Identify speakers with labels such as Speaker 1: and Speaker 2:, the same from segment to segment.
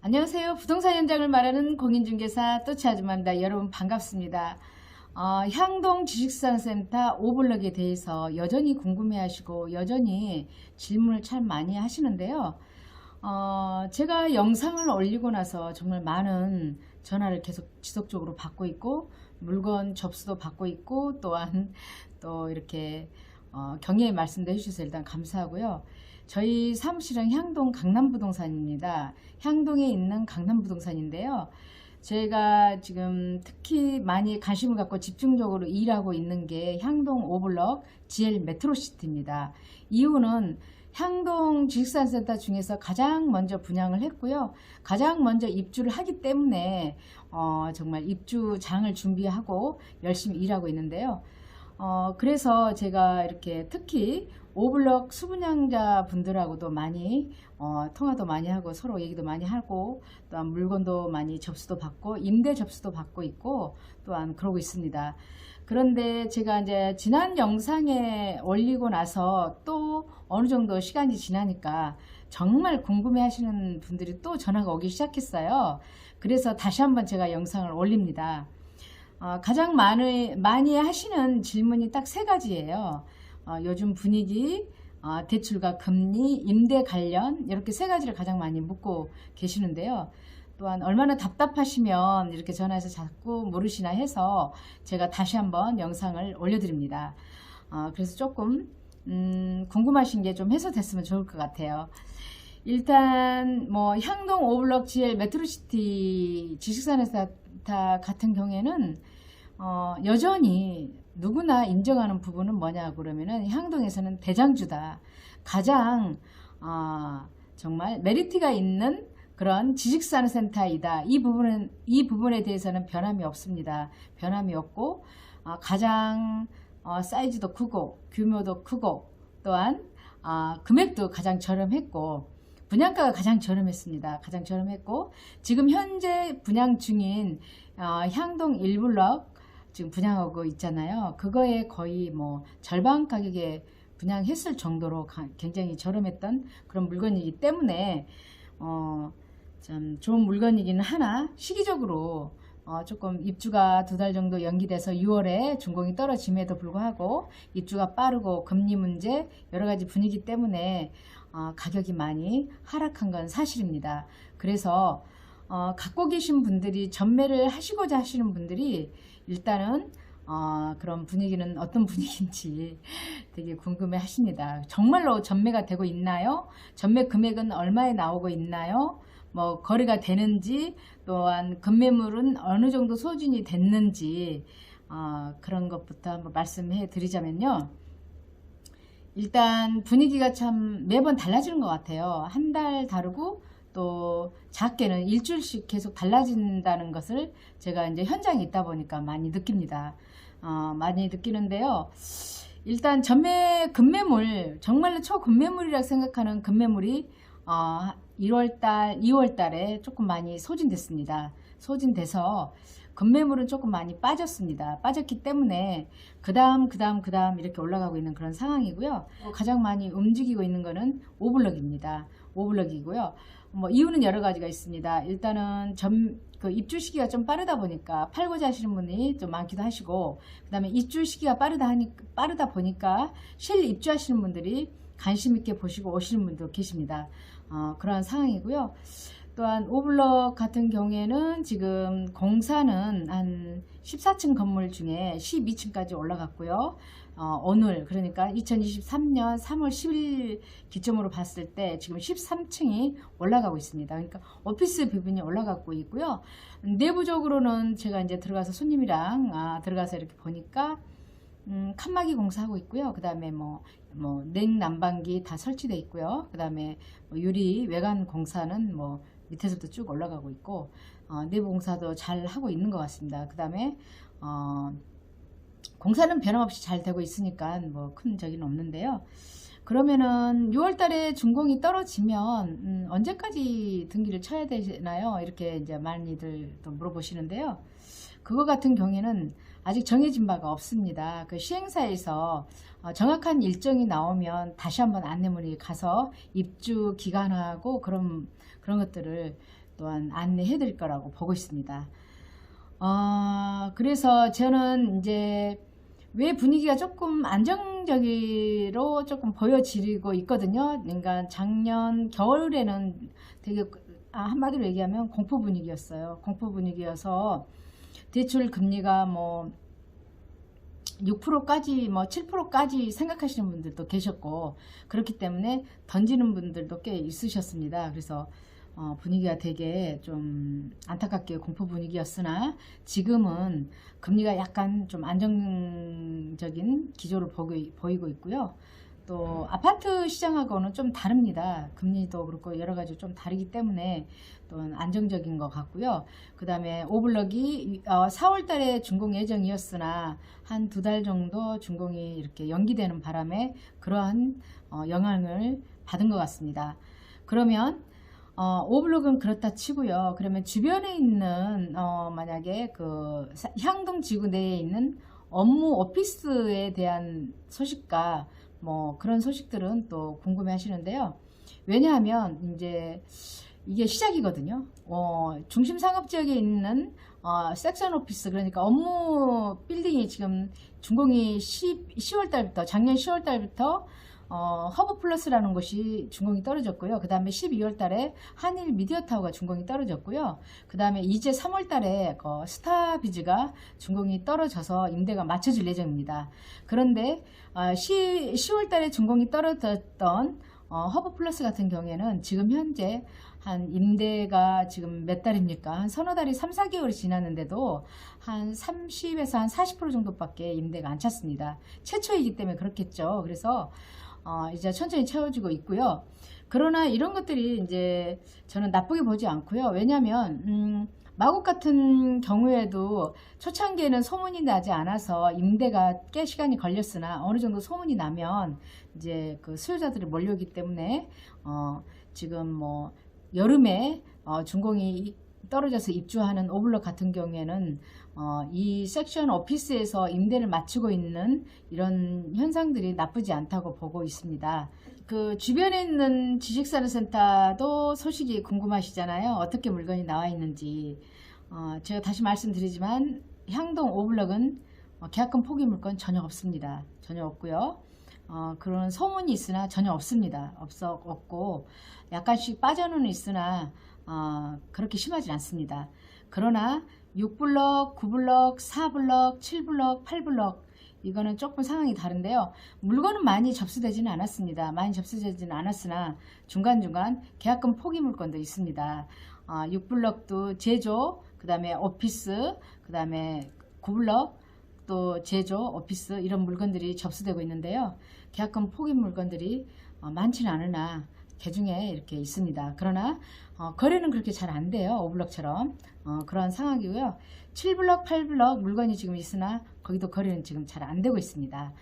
Speaker 1: 안녕하세요. 부동산 현장을 말하는 공인중개사 또치 아줌마입니다. 여러분 반갑습니다. 향동 주식상센터 오블럭에 대해서 여전히 궁금해하시고 여전히 질문을 참 많이 하시는데요. 제가 영상을 올리고 나서 정말 많은 전화를 계속 지속적으로 받고 있고 물건 접수도 받고 있고 또한 또 이렇게 경의의 말씀도 해주셔서 일단 감사하고요. 저희 사무실은 향동 강남부동산입니다. 향동에 있는 강남부동산인데요. 제가 지금 특히 많이 관심을 갖고 집중적으로 일하고 있는 게 향동 오블럭 GL 메트로시티입니다. 이유는 향동 주식산센터 중에서 가장 먼저 분양을 했고요. 가장 먼저 입주를 하기 때문에 정말 입주장을 준비하고 열심히 일하고 있는데요. 그래서 제가 이렇게 특히 오블럭 수분양자 분들하고도 많이 통화도 많이 하고 서로 얘기도 많이 하고 또한 물건도 많이 접수도 받고 임대 접수도 받고 있고 또한 그러고 있습니다. 그런데 제가 이제 지난 영상에 올리고 나서 또 어느 정도 시간이 지나니까 정말 궁금해 하시는 분들이 또 전화가 오기 시작했어요. 그래서 다시 한번 제가 영상을 올립니다. 가장 많이 하시는 질문이 딱 세 가지예요. 요즘 분위기, 대출과 금리, 임대 관련 이렇게 세 가지를 가장 많이 묻고 계시는데요. 또한 얼마나 답답하시면 이렇게 전화해서 자꾸 물으시나 해서 제가 다시 한번 영상을 올려드립니다. 그래서 조금 궁금하신 게 좀 해소됐으면 좋을 것 같아요. 일단 뭐 향동 오블럭 GL 메트로시티 주식산센터 같은 경우에는 여전히 누구나 인정하는 부분은 뭐냐 그러면은 향동에서는 대장주다. 가장 정말 메리트가 있는 그런 지식산센터이다. 이 부분에 대해서는 변함이 없습니다. 변함이 없고 가장 사이즈도 크고 규모도 크고 또한 금액도 가장 저렴했고 분양가가 가장 저렴했습니다. 가장 저렴했고 지금 현재 분양 중인 향동 1블럭 지금 분양하고 있잖아요. 그거에 거의 뭐 절반 가격에 분양했을 정도로 굉장히 저렴했던 그런 물건이기 때문에 참 좋은 물건이기는 하나 시기적으로 조금 입주가 2달 정도 연기돼서 6월에 준공이 떨어짐에도 불구하고 입주가 빠르고 금리 문제 여러가지 분위기 때문에 가격이 많이 하락한 건 사실입니다. 그래서 갖고 계신 분들이 전매를 하시고자 하시는 분들이 일단은 그런 분위기는 어떤 분위기인지 되게 궁금해 하십니다. 정말로 전매가 되고 있나요? 전매 금액은 얼마에 나오고 있나요? 뭐 거래가 되는지 또한 급매물은 어느 정도 소진이 됐는지 그런 것부터 한번 말씀해 드리자면요. 일단 분위기가 참 매번 달라지는 것 같아요. 한 달 다르고 또 작게는 일주일씩 계속 달라진다는 것을 제가 이제 현장에 있다 보니까 많이 느낍니다. 많이 느끼는데요. 일단 전매 급매물 정말로 초급매물이라고 생각하는 급매물이 1월달, 2월달에 조금 많이 소진됐습니다. 소진돼서 급매물은 조금 많이 빠졌습니다. 빠졌기 때문에 그 다음 이렇게 올라가고 있는 그런 상황이고요. 가장 많이 움직이고 있는 거는 오블럭입니다. 오블럭이고요. 뭐 이유는 여러 가지가 있습니다. 일단은 그 입주 시기가 좀 빠르다 보니까 팔고자 하시는 분이 좀 많기도 하시고 그 다음에 입주 시기가 빠르다 보니까 실 입주하시는 분들이 관심 있게 보시고 오시는 분도 계십니다. 그러한 상황이고요. 또한 오블럭 같은 경우에는 지금 공사는 한 14층 건물 중에 12층까지 올라갔고요. 오늘 그러니까 2023년 3월 10일 기점으로 봤을 때 지금 13층이 올라가고 있습니다. 그러니까 오피스 부분이 올라가고 있고요. 내부적으로는 제가 이제 들어가서 손님이랑 들어가서 이렇게 보니까 칸막이 공사하고 있고요. 그 다음에 뭐 냉난방기 다 설치되어 있고요. 그 다음에 유리 외관 공사는 뭐 밑에서도 쭉 올라가고 있고 내부 공사도 잘 하고 있는 것 같습니다. 그 다음에 공사는 변함없이 잘 되고 있으니까 뭐 큰 적은 없는데요. 그러면은 6월달에 준공이 떨어지면 언제까지 등기를 쳐야 되나요? 이렇게 이제 많이들 또 물어보시는데요. 그거 같은 경우에는 아직 정해진 바가 없습니다. 그 시행사에서 정확한 일정이 나오면 다시 한번 안내문이 가서 입주 기간하고 그런 것들을 또한 안내해 드릴 거라고 보고 있습니다. 그래서 저는 이제 왜 분위기가 조금 안정적으로 조금 보여지고 있거든요. 그러니까 작년 겨울에는 되게 한마디로 얘기하면 공포 분위기였어요. 공포 분위기여서 대출 금리가 뭐 6%까지 뭐 7%까지 생각하시는 분들도 계셨고, 그렇기 때문에 던지는 분들도 꽤 있으셨습니다. 그래서 분위기가 되게 좀 안타깝게 공포 분위기였으나 지금은 금리가 약간 좀 안정적인 기조를 보이고 있고요. 또 아파트 시장하고는 좀 다릅니다. 금리도 그렇고 여러 가지 좀 다르기 때문에 또 안정적인 것 같고요. 그 다음에 오블럭이 4월 달에 준공 예정이었으나 한 2달 정도 준공이 이렇게 연기되는 바람에 그러한 영향을 받은 것 같습니다. 그러면 오블럭은 그렇다 치고요. 그러면 주변에 있는 만약에 그 향동 지구 내에 있는 업무 오피스에 대한 소식과 뭐 그런 소식들은 또 궁금해 하시는데요. 왜냐하면 이제 이게 시작이거든요. 중심 상업 지역에 있는 섹션 오피스, 그러니까 업무 빌딩이 지금 준공이 10월 달부터, 작년 10월 달부터 허브 플러스라는 곳이 준공이 떨어졌고요. 그 다음에 12월 달에 한일 미디어 타워가 준공이 떨어졌고요. 그 다음에 이제 3월 달에 스타비즈가 준공이 떨어져서 임대가 맞춰질 예정입니다. 그런데 10월 달에 준공이 떨어졌던 허브 플러스 같은 경우에는 지금 현재 한 임대가 지금 몇 달입니까? 한 서너 달이 3, 4개월이 지났는데도 한 30에서 한 40% 정도밖에 임대가 안 찼습니다. 최초이기 때문에 그렇겠죠. 그래서 이제 천천히 채워지고 있고요. 그러나 이런 것들이 이제 저는 나쁘게 보지 않고요. 왜냐하면 마곡 같은 경우에도 초창기에는 소문이 나지 않아서 임대가 꽤 시간이 걸렸으나 어느 정도 소문이 나면 이제 그 수요자들이 몰려오기 때문에 지금 뭐 여름에 준공이 떨어져서 입주하는 오블럭 같은 경우에는 이 섹션 오피스에서 임대를 맞추고 있는 이런 현상들이 나쁘지 않다고 보고 있습니다. 그 주변에 있는 지식산업센터도 소식이 궁금하시잖아요. 어떻게 물건이 나와 있는지. 제가 다시 말씀드리지만 향동 오블럭은 계약금 포기 물건 전혀 없습니다. 전혀 없고요. 그런 소문이 있으나 전혀 없습니다. 없고 약간씩 빠져는 있으나 그렇게 심하지 않습니다. 그러나 6블럭, 9블럭, 4블럭, 7블럭, 8블럭 이거는 조금 상황이 다른데요. 물건은 많이 접수되지는 않았습니다. 많이 접수되지는 않았으나 중간중간 계약금 포기 물건도 있습니다. 6블럭도 제조, 그 다음에 오피스, 그 다음에 9블럭 또 제조, 오피스 이런 물건들이 접수되고 있는데요. 계약금 포기 물건들이 많지는 않으나 개중에 이렇게 있습니다. 그러나 거래는 그렇게 잘 안 돼요. 5블럭처럼 그런 상황이고요. 7블럭, 8블럭 물건이 지금 있으나 거기도 거래는 지금 잘 안 되고 있습니다.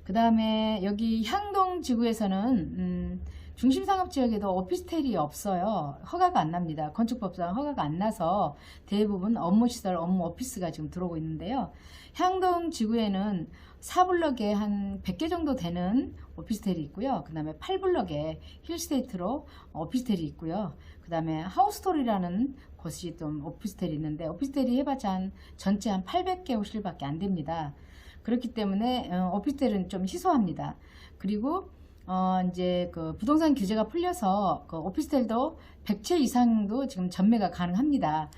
Speaker 1: 그 다음에 여기 향동 지구에서는 중심상업지역에도 오피스텔이 없어요. 허가가 안 납니다. 건축법상 허가가 안 나서 대부분 업무시설, 업무 오피스가 지금 들어오고 있는데요. 향동 지구에는 4블럭에 한 100개 정도 되는 오피스텔이 있고요. 그 다음에 8블럭에 힐스테이트로 오피스텔이 있고요. 그 다음에 하우스토리라는 곳이 좀 오피스텔이 있는데 오피스텔이 해봤자 전체 한 800개 호실밖에 안 됩니다. 그렇기 때문에 오피스텔은 좀 희소합니다. 그리고 이제 그 부동산 규제가 풀려서 그 오피스텔도 100채 이상도 지금 전매가 가능합니다.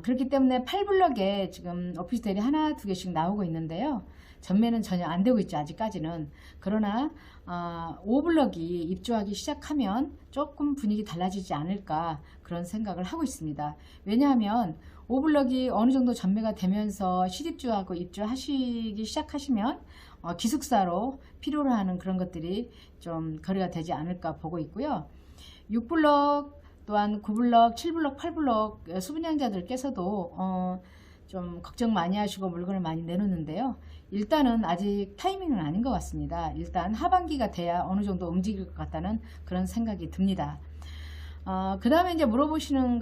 Speaker 1: 그렇기 때문에 8블럭에 지금 오피스텔이 하나, 두 개씩 나오고 있는데요. 전매는 전혀 안 되고 있죠. 아직까지는. 그러나 5블럭이 입주하기 시작하면 조금 분위기 달라지지 않을까 그런 생각을 하고 있습니다. 왜냐하면 5블럭이 어느 정도 전매가 되면서 실입주하고 입주하시기 시작하시면 기숙사로 필요로 하는 그런 것들이 좀 거래가 되지 않을까 보고 있고요. 6블럭 또한 9블럭, 7블럭, 8블럭 수분양자들께서도 좀 걱정 많이 하시고 물건을 많이 내놓는데요. 일단은 아직 타이밍은 아닌 것 같습니다. 일단 하반기가 돼야 어느 정도 움직일 것 같다는 그런 생각이 듭니다. 그 다음에 이제 물어보시는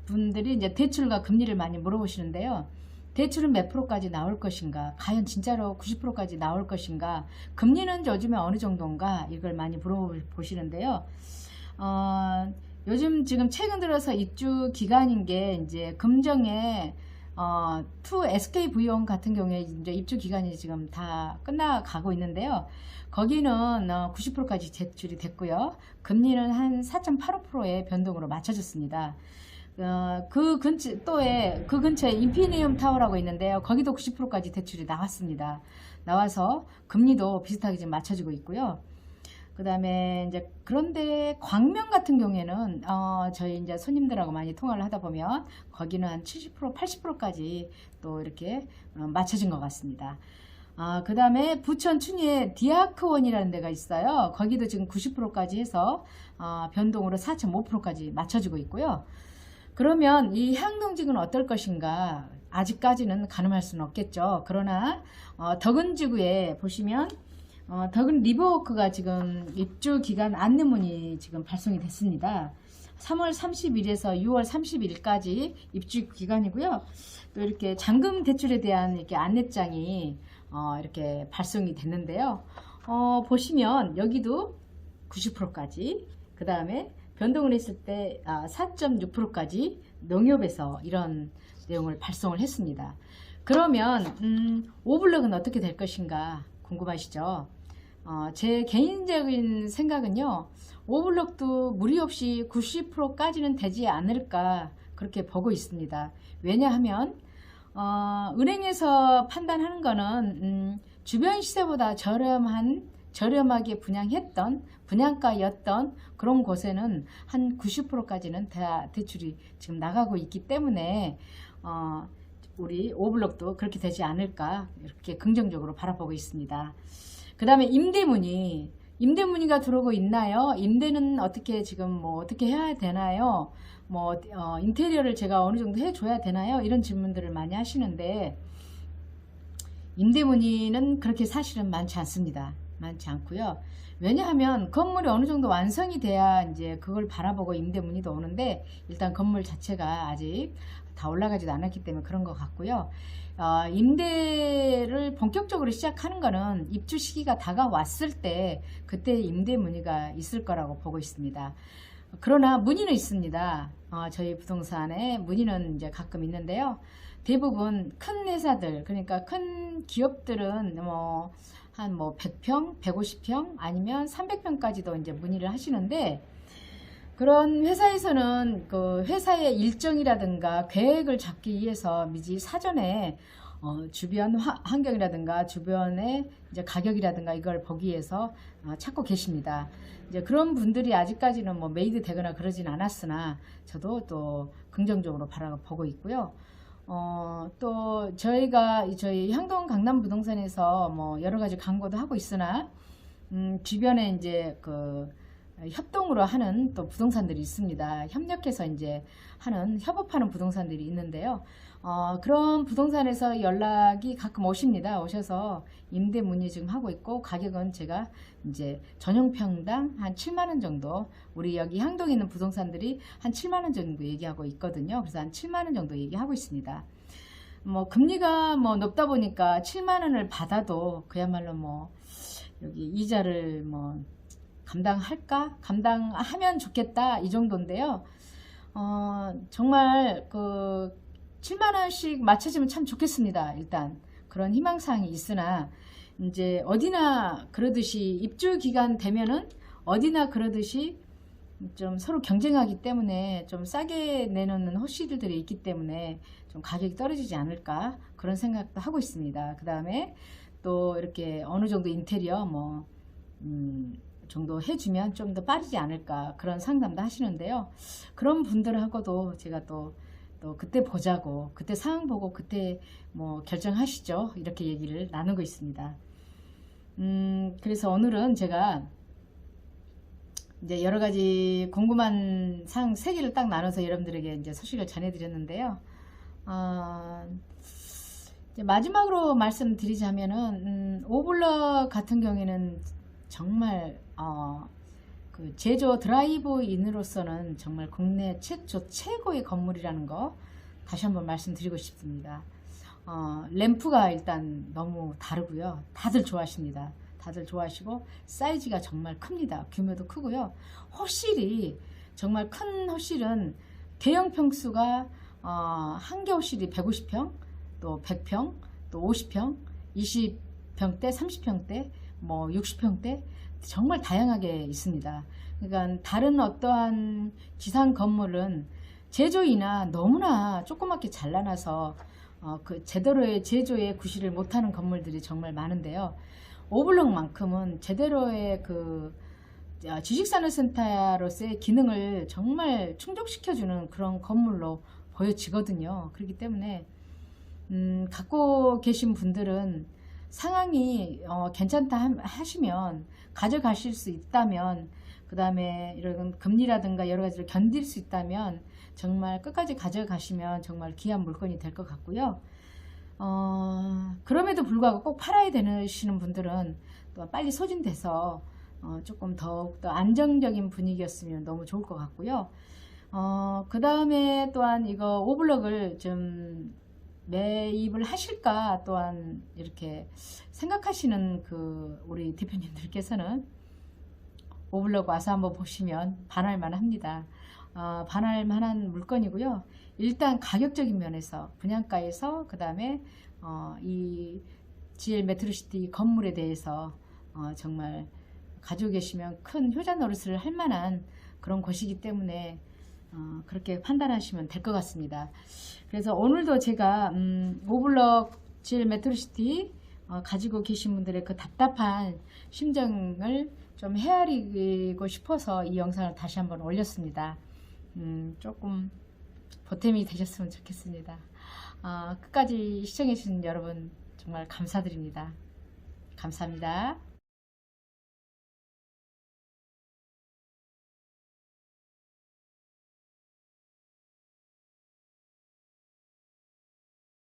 Speaker 1: 분들이 이제 대출과 금리를 많이 물어보시는데요. 대출은 몇 프로까지 나올 것인가? 과연 진짜로 90%까지 나올 것인가? 금리는 요즘에 어느 정도인가? 이걸 많이 물어보시는데요. 요즘 지금 최근 들어서 입주 기간인 게 이제 금정에 투 SK브이온 같은 경우에 이제 입주 기간이 지금 다 끝나가고 있는데요. 거기는 90%까지 제출이 됐고요. 금리는 한 4.85%의 변동으로 맞춰졌습니다. 그 근처에 인피니움 타워라고 있는데요. 거기도 90%까지 대출이 나왔습니다. 나와서 금리도 비슷하게 지금 맞춰지고 있고요. 그 다음에 이제 그런데 광명 같은 경우에는 저희 이제 손님들하고 많이 통화를 하다 보면 거기는 한 70%, 80%까지 또 이렇게 맞춰진 것 같습니다. 그 다음에 부천 춘희에 디아크원이라는 데가 있어요. 거기도 지금 90%까지 해서 변동으로 4.5%까지 맞춰지고 있고요. 그러면 이 향동지구는 어떨 것인가? 아직까지는 가늠할 수는 없겠죠. 그러나 덕은지구에 보시면 덕은 리버워크가 지금 입주 기간 안내문이 지금 발송이 됐습니다. 3월 30일에서 6월 30일까지 입주 기간이고요. 또 이렇게 잔금 대출에 대한 이렇게 안내장이 이렇게 발송이 됐는데요. 보시면 여기도 90%까지, 그 다음에 변동을 했을 때 4.6%까지 농협에서 이런 내용을 발송을 했습니다. 그러면 오블럭은 어떻게 될 것인가 궁금하시죠? 제 개인적인 생각은요, 오블럭도 무리 없이 90%까지는 되지 않을까 그렇게 보고 있습니다. 왜냐하면 은행에서 판단하는 거는 주변 시세보다 저렴하게 분양했던 분양가였던 그런 곳에는 한 90%까지는 다 대출이 지금 나가고 있기 때문에 우리 오블럭도 그렇게 되지 않을까 이렇게 긍정적으로 바라보고 있습니다. 그 다음에 임대문의가 들어오고 있나요? 임대는 어떻게 지금 뭐 어떻게 해야 되나요? 뭐 인테리어를 제가 어느 정도 해줘야 되나요? 이런 질문들을 많이 하시는데 임대문의는 그렇게 사실은 많지 않습니다. 많지 않고요. 왜냐하면 건물이 어느 정도 완성이 돼야 이제 그걸 바라보고 임대문의도 오는데 일단 건물 자체가 아직 다 올라가지도 않았기 때문에 그런 것 같고요. 임대를 본격적으로 시작하는 거는 입주 시기가 다가왔을 때 그때 임대 문의가 있을 거라고 보고 있습니다. 그러나 문의는 있습니다. 저희 부동산에 문의는 이제 가끔 있는데요. 대부분 큰 회사들, 그러니까 큰 기업들은 한 100평, 150평 아니면 300평까지도 이제 문의를 하시는데 그런 회사에서는 그 회사의 일정이라든가 계획을 잡기 위해서 미리 사전에 주변 환경이라든가 주변의 이제 가격이라든가 이걸 보기 위해서 찾고 계십니다. 이제 그런 분들이 아직까지는 뭐 메이드 되거나 그러진 않았으나 저도 또 긍정적으로 바라보고 있고요. 또 저희 향동 강남 부동산에서 뭐 여러 가지 광고도 하고 있으나 주변에 이제 그 협동으로 하는 또 부동산들이 있습니다. 협력해서 이제 협업하는 부동산들이 있는데요. 그런 부동산에서 연락이 가끔 오셔서 임대 문의 지금 하고 있고 가격은 제가 이제 전용평당 한 7만원 정도 우리 여기 향동에 있는 부동산들이 한 7만원 정도 얘기하고 있거든요. 그래서 한 7만원 정도 얘기하고 있습니다. 뭐 금리가 뭐 높다 보니까 7만원을 받아도 그야말로 여기 이자를 감당하면 좋겠다 이 정도인데요. 정말 그 7만원씩 맞춰지면 참 좋겠습니다. 일단 그런 희망사항이 있으나 이제 어디나 그러듯이 입주 기간 되면은 어디나 그러듯이 좀 서로 경쟁하기 때문에 좀 싸게 내놓는 호시들이 있기 때문에 좀 가격이 떨어지지 않을까 그런 생각도 하고 있습니다. 그 다음에 또 이렇게 어느 정도 인테리어 정도 해주면 좀 더 빠르지 않을까 그런 상담도 하시는데요. 그런 분들하고도 제가 또 그때 보자고 그때 상황 보고 그때 결정하시죠 이렇게 얘기를 나누고 있습니다. 그래서 오늘은 제가 이제 여러 가지 궁금한 사항 3개를 딱 나눠서 여러분들에게 이제 소식을 전해드렸는데요. 이제 마지막으로 말씀드리자면은 오블럭 같은 경우에는 정말 그 제조 드라이브인으로서는 정말 국내 최고의 건물이라는 거 다시 한번 말씀드리고 싶습니다. 램프가 일단 너무 다르고요. 다들 좋아하십니다. 다들 좋아하시고 사이즈가 정말 큽니다. 규모도 크고요. 호실이 정말 큰 호실은 대형 평수가 한 개 호실이 150평, 또 100평, 또 50평, 20평대, 30평대, 뭐 60평대 정말 다양하게 있습니다. 그러니까 다른 어떠한 지상 건물은 제조이나 너무나 조그맣게 잘라놔서 그 제대로의 제조의 구실을 못하는 건물들이 정말 많은데요. 오블럭만큼은 제대로의 그 지식산업센터로서의 기능을 정말 충족시켜주는 그런 건물로 보여지거든요. 그렇기 때문에 갖고 계신 분들은 상황이 괜찮다 하시면 가져가실 수 있다면, 그 다음에 이런 금리라든가 여러 가지를 견딜 수 있다면 정말 끝까지 가져가시면 정말 귀한 물건이 될 것 같고요. 그럼에도 불구하고 꼭 팔아야 되시는 분들은 또 빨리 소진돼서 조금 더욱더 안정적인 분위기였으면 너무 좋을 것 같고요. 그 다음에 또한 이거 오블럭을 좀 매입을 하실까 또한 이렇게 생각하시는 그 우리 대표님들께서는 오블럭 와서 한번 보시면 반할만 합니다. 반할만한 물건이고요. 일단 가격적인 면에서 분양가에서 그 다음에 이 GL 메트로시티 건물에 대해서 정말 가지고 계시면 큰 효자 노릇을 할 만한 그런 곳이기 때문에 그렇게 판단하시면 될 것 같습니다. 그래서 오늘도 제가 오블럭 GL 메트로시티 가지고 계신 분들의 그 답답한 심정을 좀 헤아리고 싶어서 이 영상을 다시 한번 올렸습니다. 조금 보탬이 되셨으면 좋겠습니다. 끝까지 시청해 주신 여러분 정말 감사드립니다. 감사합니다.